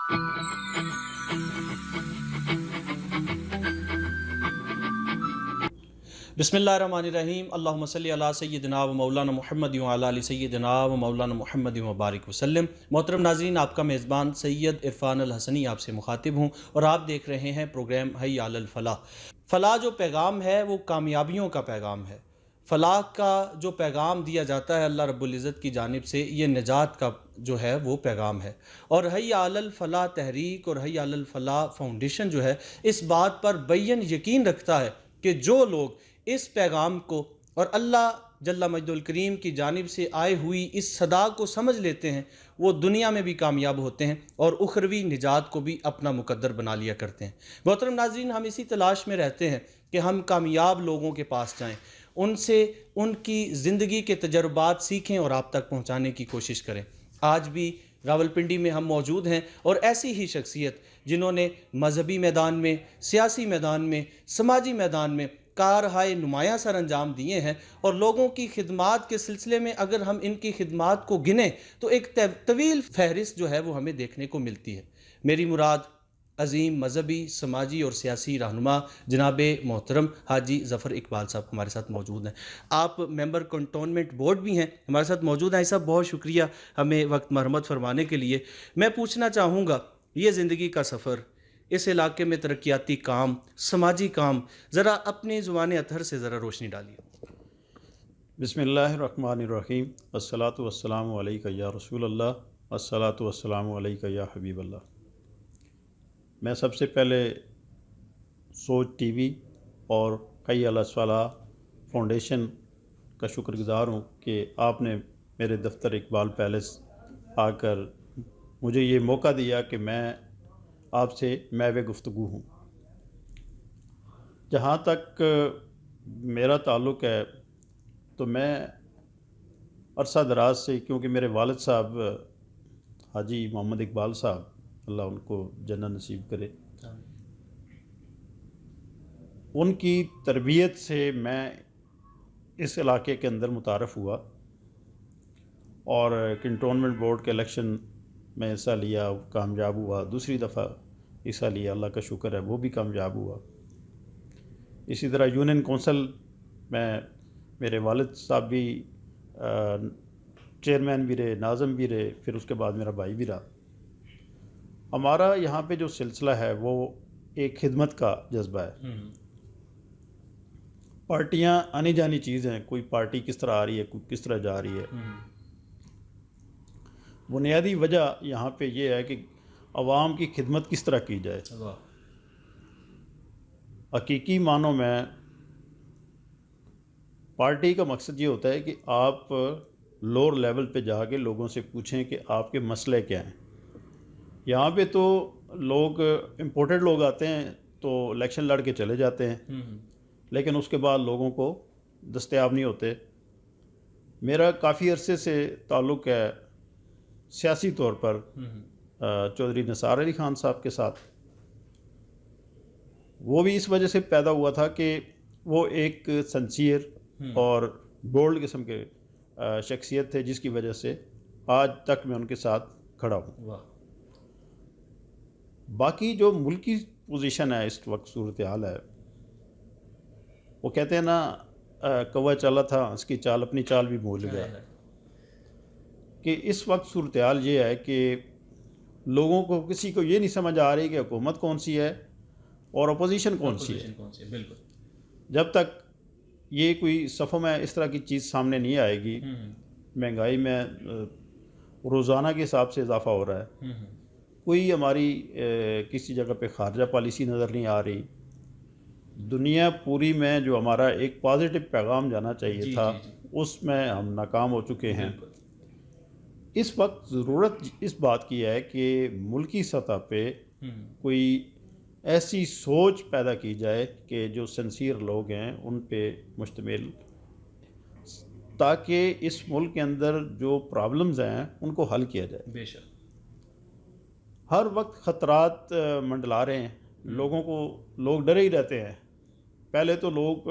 बिस्मिल्लाहिर्रहमानिर्रहीम। अल्लाहुम्मा सल्लि अला सय्यिदिना व मौलाना मुहम्मद व अला आलि सय्यिदिना व मौलाना मुहम्मद व बारिक वसल्लम। मोहतरम नाज़रीन, आपका मेज़बान सैयद इरफान अल हसनी आपसे मुखातिब हूँ और आप देख रहे हैं प्रोग्राम हय्या अलल फ़लाह। फ़लाह जो पैगाम है वो कामयाबियों का पैगाम है। फ़लाह का जो पैगाम दिया जाता है अल्लाह रब्बुल इज़्ज़त की जानिब से, ये निजात का जो है वो पैगाम है। और हय्या अलल फ़लाह तहरीक और हय्या अलल फ़लाह फाउंडेशन जो है इस बात पर बैन यकीन रखता है कि जो लोग इस पैगाम को और अल्लाह जल्ला मजदुल करीम की जानिब से आए हुई इस सदा को समझ लेते हैं, वो दुनिया में भी कामयाब होते हैं और उखरवी निजात को भी अपना मुकद्दर बना लिया करते हैं। मोहतरम नाज़रीन, हम इसी तलाश में रहते हैं कि हम कामयाब लोगों के पास जाएं, उनसे उनकी ज़िंदगी के तजर्बात सीखें और आप तक पहुँचाने की कोशिश करें। आज भी रावलपिंडी में हम मौजूद हैं और ऐसी ही शख्सियत जिन्होंने मजहबी मैदान में, सियासी मैदान में, समाजी मैदान में कारहाय नुमायाँ सर अंजाम दिए हैं और लोगों की खिदमात के सिलसिले में अगर हम इनकी खिदमात को गिनें तो एक तवील फहरिस्त जो है वो हमें देखने को मिलती है। मेरी मुराद अजीम मजहबी, समाजी और सियासी रहनुमा जनाब मोहतरम हाजी ज़फ़र इकबाल साहब हमारे साथ मौजूद हैं। आप मेंबर कंटोनमेंट बोर्ड भी हैं, हमारे साथ मौजूद हैं। साहब, बहुत शुक्रिया हमें वक्त मरहमत फरमाने के लिए। मैं पूछना चाहूँगा, ये ज़िंदगी का सफ़र, इस इलाके में तरक्याती काम, समाजी काम, ज़रा अपनी ज़ुबान अतहर से ज़रा रोशनी डालिए। बिस्मिल्लाहिर्रहमानिर्रहीम। अस्सलातु वस्सलामु अलैका या रसूल अल्लाह, अस्सलातु वस्सलामु अलैका या हबीब अल्लाह। मैं सबसे पहले सोच टीवी और हय्या अलल फ़लाह फाउंडेशन का शुक्रगुज़ार हूँ कि आपने मेरे दफ्तर इकबाल पैलेस आकर मुझे ये मौका दिया कि मैं आपसे महवे गुफ्तगू हूँ। जहाँ तक मेरा ताल्लुक़ है तो मैं अरसा दराज से, क्योंकि मेरे वालिद साहब हाजी मोहम्मद इकबाल साहब, अल्लाह उनको जन्नत नसीब करे, उनकी तरबियत से मैं इस इलाके के अंदर मुतारफ़ हुआ और कंटोनमेंट बोर्ड के इलेक्शन में हिस्सा लिया, कामयाब हुआ। दूसरी दफ़ा हिस्सा लिया, अल्लाह का शुक्र है वो भी कामयाब हुआ। इसी तरह यूनियन कौंसल में मेरे वालिद साहब भी चेयरमैन भी रहे, नाज़म भी रहे, फिर उसके बाद मेरा भाई भी रहा। हमारा यहाँ पे जो सिलसिला है वो एक खिदमत का जज्बा है। पार्टियाँ आनी जानी चीज़ हैं, कोई पार्टी किस तरह आ रही है, कोई किस तरह जा रही है। बुनियादी वजह यहाँ पे ये है कि अवाम की खिदमत किस तरह की जाए। हकीकी मानों में पार्टी का मकसद ये होता है कि आप लोअर लेवल पे जाके लोगों से पूछें कि आपके मसले क्या हैं। यहाँ पे तो लोग इम्पोर्टेड लोग आते हैं तो इलेक्शन लड़ के चले जाते हैं, लेकिन उसके बाद लोगों को दस्तयाब नहीं होते। मेरा काफ़ी अरसे से ताल्लुक़ है सियासी तौर पर चौधरी निसार अली ख़ान साहब के साथ। वो भी इस वजह से पैदा हुआ था कि वो एक सिंसियर और बोल्ड किस्म के शख्सियत थे, जिसकी वजह से आज तक मैं उनके साथ खड़ा हूँ। बाकी जो मुल्क की पोजीशन है इस वक्त, सूरत हाल है, वो कहते हैं ना, कौवा चला था उसकी चाल अपनी चाल भी भूल गया, कि इस वक्त सूरत हाल ये है कि लोगों को, किसी को ये नहीं समझ आ रही कि हुकूमत कौन सी है और अपोजिशन कौन सी है। बिल्कुल। जब तक ये कोई सफ़ों में इस तरह की चीज़ सामने नहीं आएगी, महंगाई में रोज़ाना के हिसाब से इजाफा हो रहा है, कोई हमारी किसी जगह पे खारजा पॉलिसी नज़र नहीं आ रही, दुनिया पूरी में जो हमारा एक पॉजिटिव पैगाम जाना चाहिए था उसमें हम नाकाम हो चुके हैं। इस वक्त ज़रूरत इस बात की है कि मुल्की सतह पे कोई ऐसी सोच पैदा की जाए कि जो सिंसियर लोग हैं उन पे मुश्तमिल, ताकि इस मुल्क के अंदर जो प्रॉब्लम्स हैं उनको हल किया जाए। बेशक हर वक्त ख़तरात मंडला रहे हैं, लोगों को, लोग डरे ही रहते हैं। पहले तो लोग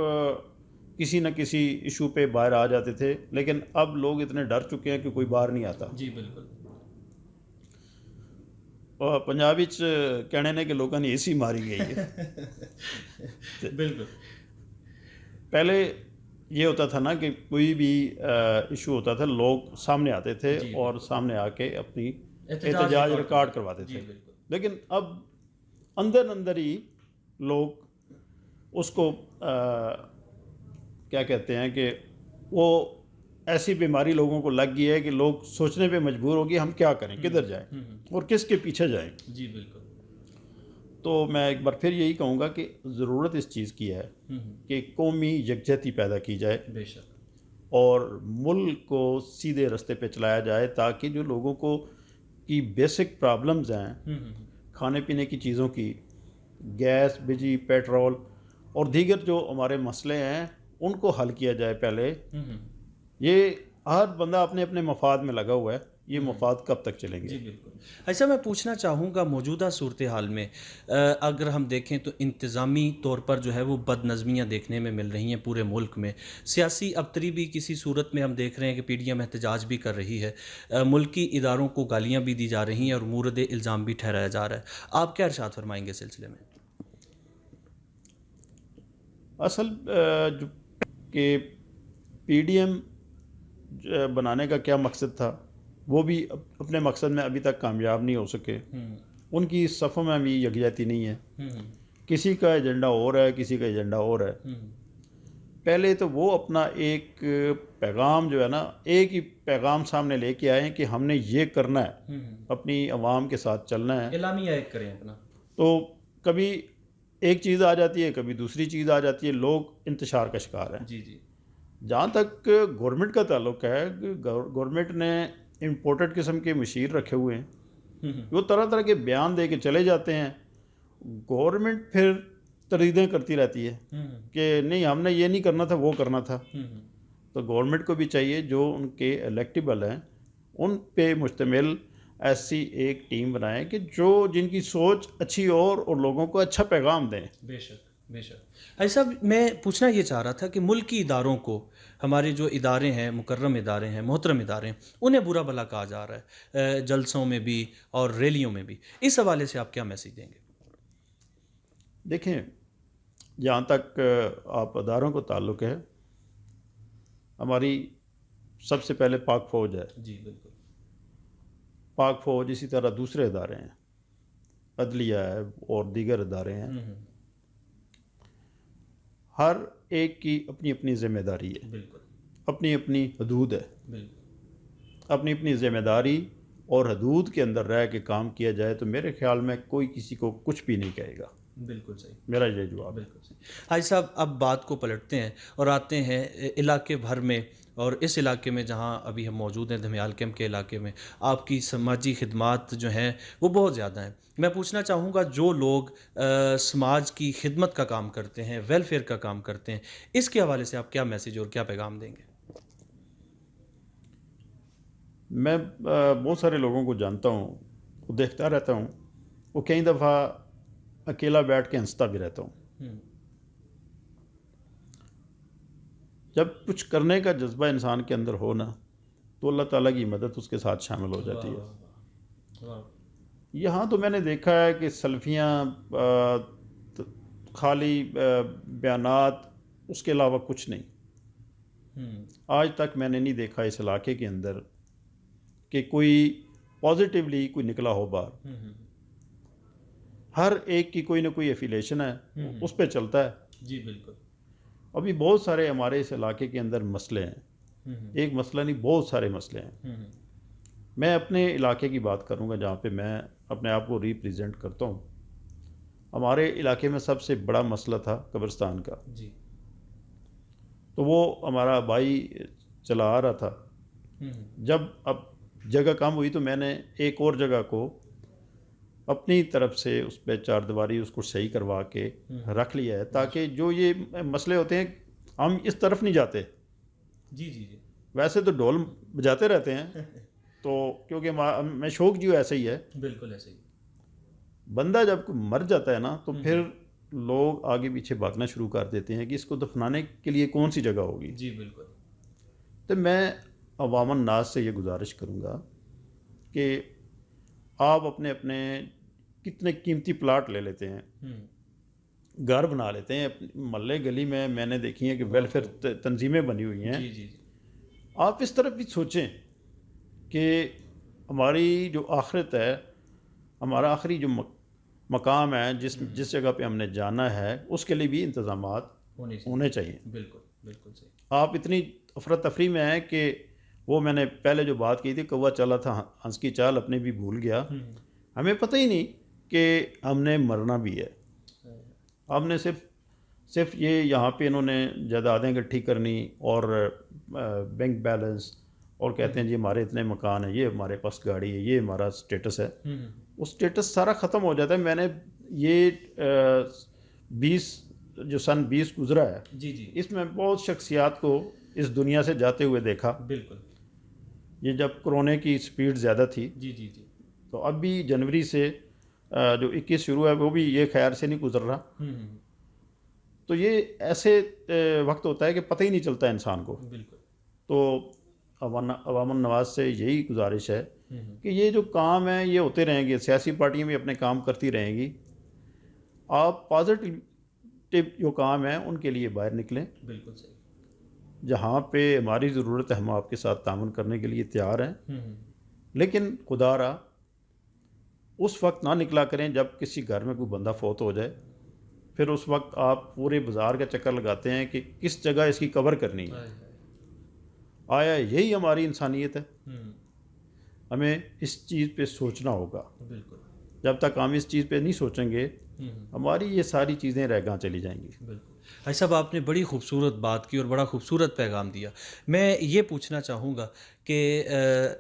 किसी न किसी इशू पे बाहर आ जाते थे, लेकिन अब लोग इतने डर चुके हैं कि कोई बाहर नहीं आता। जी बिल्कुल। पंजाबी च कहने ने कि लोगों ने एसी मारी गई है। बिल्कुल। पहले ये होता था ना कि कोई भी इशू होता था, लोग सामने आते थे जी और बिल्कुल। सामने आके अपनी एहतजाज एहतजाज रिकॉर्ड रिकॉर्ड करवाते करवाते जी थे। बिल्कुल। लेकिन अब अंदर अंदर ही लोग उसको क्या कहते हैं कि वो ऐसी बीमारी लोगों को लग गई है कि लोग सोचने पे मजबूर हो गए हम क्या करें, किधर जाएं और किसके पीछे जाएं। जी बिल्कुल। तो मैं एक बार फिर यही कहूँगा कि ज़रूरत इस चीज़ की है कि कौमी यकजहती पैदा की जाए बेशक। और मुल्क को सीधे रास्ते पे चलाया जाए, ताकि जो लोगों को की बेसिक प्रॉब्लम्स हैं, खाने पीने की चीज़ों की, गैस, बिजली, पेट्रोल और दीगर जो हमारे मसले हैं, उनको हल किया जाए पहले। ये हर बंदा अपने अपने मफाद में लगा हुआ है, ये मफाद कब तक जी चलेंगे? बिल्कुल। ऐसा मैं पूछना चाहूँगा, मौजूदा सूरत हाल में अगर हम देखें तो इंतज़ामी तौर पर जो है वो बदनज़मियाँ देखने में मिल रही हैं पूरे मुल्क में। सियासी अबतरी भी किसी सूरत में हम देख रहे हैं कि पीडीएम एहतजाज भी कर रही है। मुल्की इदारों को गालियाँ भी दी जा रही हैं और मूरद इल्ज़ाम भी ठहराया जा रहा है। आप क्या इरशाद फरमाएंगे इस सिलसिले में? असल जो कि पीडीएम बनाने का क्या मकसद था, वो भी अपने मकसद में अभी तक कामयाब नहीं हो सके। उनकी सफ़ों में भी यकजहती नहीं है, किसी का एजेंडा और है, किसी का एजेंडा और है। पहले तो वो अपना एक पैगाम जो है ना, एक ही पैगाम सामने लेके आए कि हमने ये करना है, अपनी आवाम के साथ चलना है। एलामिया एक करें अपना। तो कभी एक चीज़ आ जाती है, कभी दूसरी चीज़ आ जाती है, लोग इंतशार का शिकार हैं। जी जी। जहाँ तक गवर्नमेंट का ताल्लुक है, गवर्नमेंट ने इम्पोर्टेड किस्म के मशीर रखे हुए हैं, वो तरह तरह के बयान दे के चले जाते हैं। गवर्नमेंट फिर तरदीदें करती रहती है कि नहीं हमने ये नहीं करना था, वो करना था। तो गवर्नमेंट को भी चाहिए जो उनके इलेक्टेबल हैं उन पे मुश्तमिल ऐसी एक टीम बनाए कि जो जिनकी सोच अच्छी और लोगों को अच्छा पैगाम दें। बेशक बेशक। ऐसा मैं पूछना ये चाह रहा था कि मुल्की इदारों को, हमारे जो इदारे हैं, मुकर्रम इदारे हैं, मोहतरम इदारे हैं, उन्हें बुरा भला कहा जा रहा है जलसों में भी और रैलियों में भी। इस हवाले से आप क्या मैसेज देंगे? देखें, जहाँ तक आप अदारों को ताल्लुक़ है, हमारी सबसे पहले पाक फ़ौज है। जी बिल्कुल। पाक फ़ौज, इसी तरह दूसरे इदारे हैं, अदलिया है और दीगर इदारे हैं। हर एक की अपनी अपनी ज़िम्मेदारी है, बिल्कुल। अपनी अपनी हदूद है। बिल्कुल। अपनी अपनी ज़िम्मेदारी और हदूद के अंदर रह के काम किया जाए तो मेरे ख्याल में कोई किसी को कुछ भी नहीं कहेगा। बिल्कुल सही। मेरा ये जवाब है। बिल्कुल सही। हाजी साहब, अब बात को पलटते हैं और आते हैं इलाके भर में, और इस इलाके में जहाँ अभी हम मौजूद हैं, धमियाल कैंप के इलाके में, आपकी समाजी खिदमात जो हैं वो बहुत ज़्यादा हैं। मैं पूछना चाहूँगा, जो लोग समाज की खिदमत का काम करते हैं, वेलफेयर का काम करते हैं, इसके हवाले से आप क्या मैसेज और क्या पैगाम देंगे? मैं बहुत सारे लोगों को जानता हूँ, वो देखता रहता हूँ, वो कई दफ़ा अकेला बैठ के हंसता भी रहता हूँ। जब कुछ करने का जज्बा इंसान के अंदर हो ना, तो अल्लाह ताला की मदद उसके साथ शामिल हो जाती है। यहाँ तो मैंने देखा है कि सल्फियाँ, खाली बयानात, उसके अलावा कुछ नहीं। आज तक मैंने नहीं देखा इस इलाके के अंदर कि कोई पॉजिटिवली कोई निकला हो बाहर। हर एक की कोई ना कोई एफिलेशन है, उस पर चलता है। जी बिल्कुल। अभी बहुत सारे हमारे इस इलाके के अंदर मसले हैं, एक मसला नहीं, बहुत सारे मसले हैं। मैं अपने इलाके की बात करूंगा जहाँ पे मैं अपने आप को रिप्रेजेंट करता हूँ। हमारे इलाके में सबसे बड़ा मसला था कब्रिस्तान का। जी। तो वो हमारा भाई चला आ रहा था। जब अब जगह कम हुई तो मैंने एक और जगह को अपनी तरफ से उस पर चारदीवारी उसको सही करवा के रख लिया है, ताकि जो ये मसले होते हैं हम इस तरफ नहीं जाते। जी जी जी। वैसे तो ढोल बजाते रहते हैं तो क्योंकि मैं शौक जो ऐसे ही है। बिल्कुल ऐसे ही। बंदा जब मर जाता है ना, तो फिर लोग आगे पीछे भागना शुरू कर देते हैं कि इसको दफनाने के लिए कौन सी जगह होगी। जी बिल्कुल। तो मैं अवामन नास से ये गुजारिश करूँगा कि آپ اپنے اپنے کتنے قیمتی پلاٹ لے لیتے ہیں، گھر بنا لیتے ہیں محلے گلی میں نے دیکھی ہیں کہ ویلفیئر تنظیمیں بنی ہوئی ہیں. جی جی جی. آپ اس طرف بھی سوچیں کہ ہماری جو آخرت ہے، ہمارا آخری جو مقام ہے، جس جگہ پہ ہم نے جانا ہے، اس کے لیے بھی انتظامات ہونے چاہیے. بالکل بالکل صحیح. آپ اتنی افراتفری میں ہیں کہ وہ میں نے پہلے جو بات کی تھی، کوا چلا تھا ہنس کی چال اپنے بھی بھول گیا. ہمیں پتہ ہی نہیں کہ ہم نے مرنا بھی ہے. ہم نے صرف یہ یہاں پہ انہوں نے جائیدادیں اکٹھی کرنی اور بینک بیلنس، اور کہتے ہیں جی ہمارے اتنے مکان ہیں، یہ ہمارے پاس گاڑی ہے، یہ ہمارا سٹیٹس ہے. وہ سٹیٹس سارا ختم ہو جاتا ہے. میں نے یہ 20 گزرا ہے، جی جی. اس میں بہت شخصیات کو اس دنیا سے جاتے ہوئے دیکھا. بالکل. یہ جب کرونے کی سپیڈ زیادہ تھی، جی جی جی. تو اب بھی جنوری سے جو 21 شروع ہے وہ بھی یہ خیر سے نہیں گزر رہا. تو یہ ایسے وقت ہوتا ہے کہ پتہ ہی نہیں چلتا انسان کو. بالکل. تو عوام النواز سے یہی گزارش ہے کہ یہ جو کام ہیں یہ ہوتے رہیں گے، سیاسی پارٹیاں بھی اپنے کام کرتی رہیں گی. آپ پازیٹیو جو کام ہیں ان کے لیے باہر نکلیں. بالکل صحیح. جہاں پہ ہماری ضرورت ہے ہم آپ کے ساتھ تعاون کرنے کے لیے تیار ہیں، لیکن خدا را اس وقت نہ نکلا کریں جب کسی گھر میں کوئی بندہ فوت ہو جائے. پھر اس وقت آپ پورے بازار کا چکر لگاتے ہیں کہ کس جگہ اس کی قبر کرنی ہے. آیا یہی ہماری انسانیت ہے؟ ہمیں اس چیز پہ سوچنا ہوگا. بالکل. جب تک ہم اس چیز پہ نہیں سوچیں گے ہماری یہ ساری چیزیں رہ گاں چلی جائیں گی. بالکل. بھائی صاحب آپ نے بڑی خوبصورت بات کی اور بڑا خوبصورت پیغام دیا. میں یہ پوچھنا چاہوں گا کہ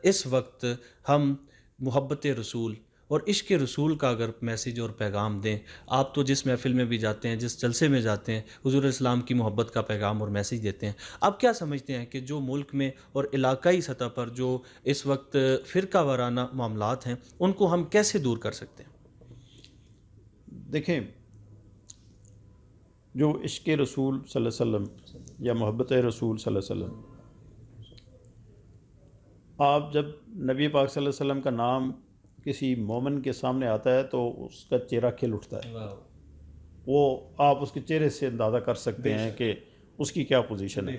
اس وقت ہم محبت رسول اور عشق رسول کا اگر میسیج اور پیغام دیں، آپ تو جس محفل میں بھی جاتے ہیں، جس جلسے میں جاتے ہیں، حضور اسلام کی محبت کا پیغام اور میسیج دیتے ہیں، آپ کیا سمجھتے ہیں کہ جو ملک میں اور علاقائی سطح پر جو اس وقت فرقہ وارانہ معاملات ہیں ان کو ہم کیسے دور کر سکتے ہیں؟ دیکھیں، جو عشق رسول صلی اللہ علیہ وسلم یا محبت رسول صلی اللہ علیہ وسلم، آپ جب نبی پاک صلی اللہ علیہ وسلم کا نام کسی مومن کے سامنے آتا ہے تو اس کا چہرہ کھل اٹھتا ہے. وہ آپ اس کے چہرے سے اندازہ کر سکتے ہیں کہ اس کی کیا پوزیشن ہے.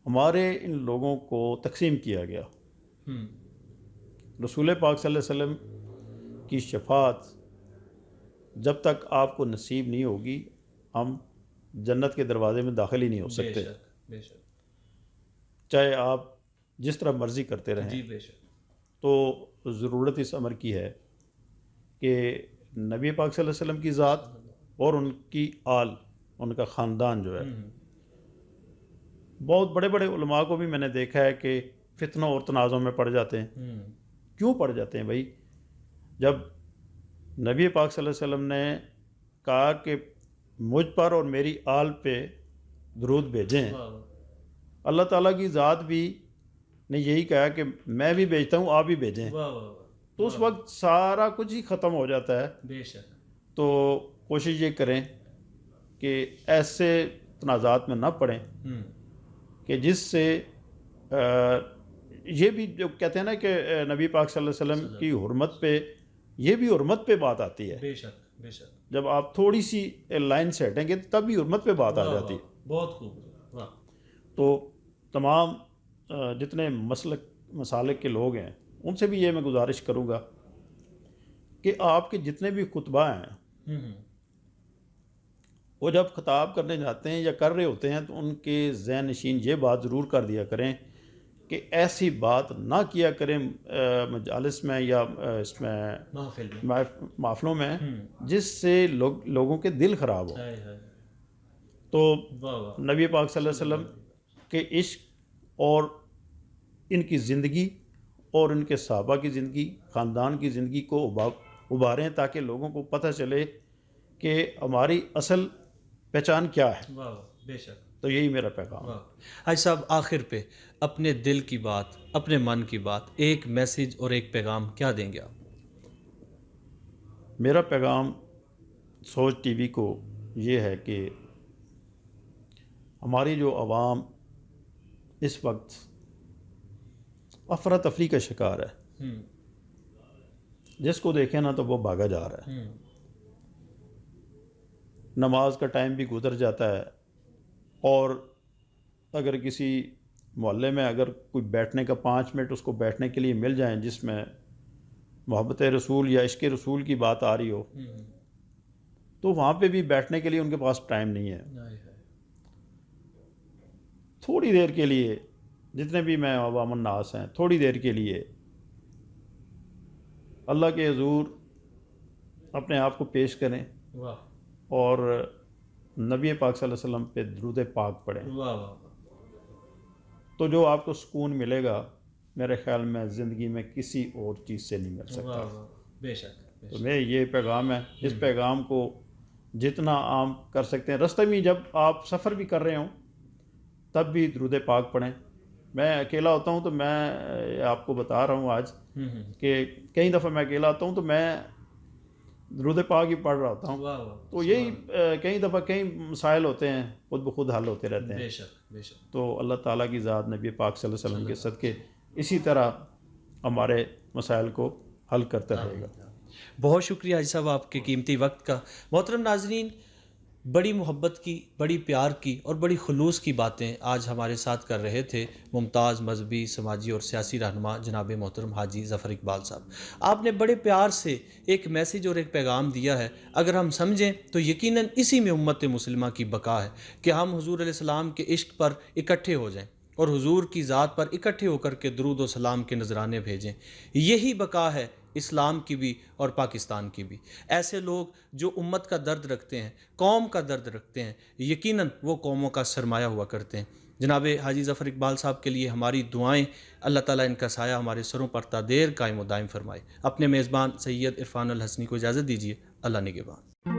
ہمارے ان لوگوں کو تقسیم کیا گیا. رسول پاک صلی اللہ علیہ وسلم کی شفاعت جب تک آپ کو نصیب نہیں ہوگی ہم جنت کے دروازے میں داخل ہی نہیں ہو سکتے. بے شک. چاہے آپ جس طرح مرضی کرتے رہیں. جی بے شک. تو ضرورت اس امر کی ہے کہ نبی پاک صلی اللہ علیہ وسلم کی ذات اور ان کی آل، ان کا خاندان جو ہے، بہت بڑے بڑے علماء کو بھی میں نے دیکھا ہے کہ فتنوں اور تنازعوں میں پڑ جاتے ہیں. کیوں پڑ جاتے ہیں بھائی؟ جب نبی پاک صلی اللہ علیہ وسلم نے کہا کہ مجھ پر اور میری آل پہ درود بھیجیں، اللہ تعالیٰ کی ذات بھی نے یہی کہا کہ میں بھی بھیجتا ہوں، آپ بھی بھیجیں. تو اس وقت سارا کچھ ہی ختم ہو جاتا ہے. بے شک. تو کوشش یہ کریں کہ ایسے تنازعات میں نہ پڑیں کہ جس سے یہ بھی جو کہتے ہیں نا کہ نبی پاک صلی اللہ علیہ وسلم کی حرمت پہ، یہ بھی حرمت پہ بات آتی ہے. بے شک بے شک. جب جب آپ تھوڑی سی لائن سے ہٹیں گے تب بھی حرمت پہ بات آ جاتی ہے. بہت خوب. واہ. تو تمام جتنے مسالک کے لوگ ہیں ان سے بھی یہ میں گزارش کروں گا کہ آپ کے جتنے بھی خطبہ ہیں وہ جب خطاب کرنے جاتے ہیں یا کر رہے ہوتے ہیں تو ان کے ذہن نشین یہ بات ضرور کر دیا کریں کہ ایسی بات نہ کیا کریں مجالس میں یا اس میں محفلوں میں جس سے لوگوں کے دل خراب ہو. تو نبی پاک صلی اللہ علیہ وسلم کے عشق اور ان کی زندگی اور ان کے صحابہ کی زندگی، خاندان کی زندگی کو ابھاریں تاکہ لوگوں کو پتہ چلے کہ ہماری اصل پہچان کیا ہے. بے شک. تو یہی میرا پیغام ہے. حاج صاحب آخر پہ اپنے دل کی بات، اپنے من کی بات، ایک میسیج اور ایک پیغام کیا دیں گے آپ؟ میرا پیغام سوچ ٹی وی کو یہ ہے کہ ہماری جو عوام اس وقت افراتفری کا شکار ہے، جس کو دیکھیں نا تو وہ بھاگا جا رہا ہے، نماز کا ٹائم بھی گزر جاتا ہے، اور اگر کسی محلے میں اگر کوئی بیٹھنے کا 5 منٹ اس کو بیٹھنے کے لیے مل جائیں جس میں محبت رسول یا عشق رسول کی بات آ رہی ہو، تو وہاں پہ بھی بیٹھنے کے لیے ان کے پاس ٹائم نہیں ہے۔ تھوڑی دیر کے لیے، جتنے بھی میں عوام الناس ہیں، تھوڑی دیر کے لیے اللہ کے حضور اپنے آپ کو پیش کریں اور نبی پاک صلی اللہ علیہ وسلم پہ درود پاک پڑھیں، تو جو آپ کو سکون ملے گا میرے خیال میں زندگی میں کسی اور چیز سے نہیں مل سکتا۔ بے شک۔ تو میں یہ پیغام ہے، اس پیغام کو جتنا عام کر سکتے ہیں، راستے میں جب آپ سفر بھی کر رہے ہوں تب بھی درود پاک پڑھیں۔ میں اکیلا ہوتا ہوں تو میں آپ کو بتا رہا ہوں آج کہ کئی دفعہ میں اکیلا ہوتا ہوں تو میں درود پاک ہی پڑھ رہا ہوتا ہوں، تو یہی کئی دفعہ کئی مسائل ہوتے ہیں خود بخود حل ہوتے رہتے ہیں۔ بے شک بے شک۔ تو اللہ تعالیٰ کی ذات نبی پاک صلی اللہ علیہ وسلم کے صدقے اسی طرح ہمارے مسائل کو حل کرتا رہے گا۔ بہت شکریہ حاجی صاحب آپ کے قیمتی وقت کا۔ محترم ناظرین، بڑی محبت کی، بڑی پیار کی اور بڑی خلوص کی باتیں آج ہمارے ساتھ کر رہے تھے ممتاز مذہبی، سماجی اور سیاسی رہنما جناب محترم حاجی ظفر اقبال صاحب۔ آپ نے بڑے پیار سے ایک میسیج اور ایک پیغام دیا ہے، اگر ہم سمجھیں تو یقیناً اسی میں امت مسلمہ کی بقا ہے کہ ہم حضور علیہ السلام کے عشق پر اکٹھے ہو جائیں اور حضور کی ذات پر اکٹھے ہو کر کے درود و سلام کے نذرانے بھیجیں۔ یہی بقا ہے اسلام کی بھی اور پاکستان کی بھی۔ ایسے لوگ جو امت کا درد رکھتے ہیں، قوم کا درد رکھتے ہیں، یقیناً وہ قوموں کا سرمایہ ہوا کرتے ہیں۔ جناب حاجی ظفر اقبال صاحب کے لیے ہماری دعائیں، اللہ تعالیٰ ان کا سایہ ہمارے سروں پر تا دیر قائم و دائم فرمائے۔ اپنے میزبان سید عرفان الحسنی کو اجازت دیجیے، اللہ نگہبان۔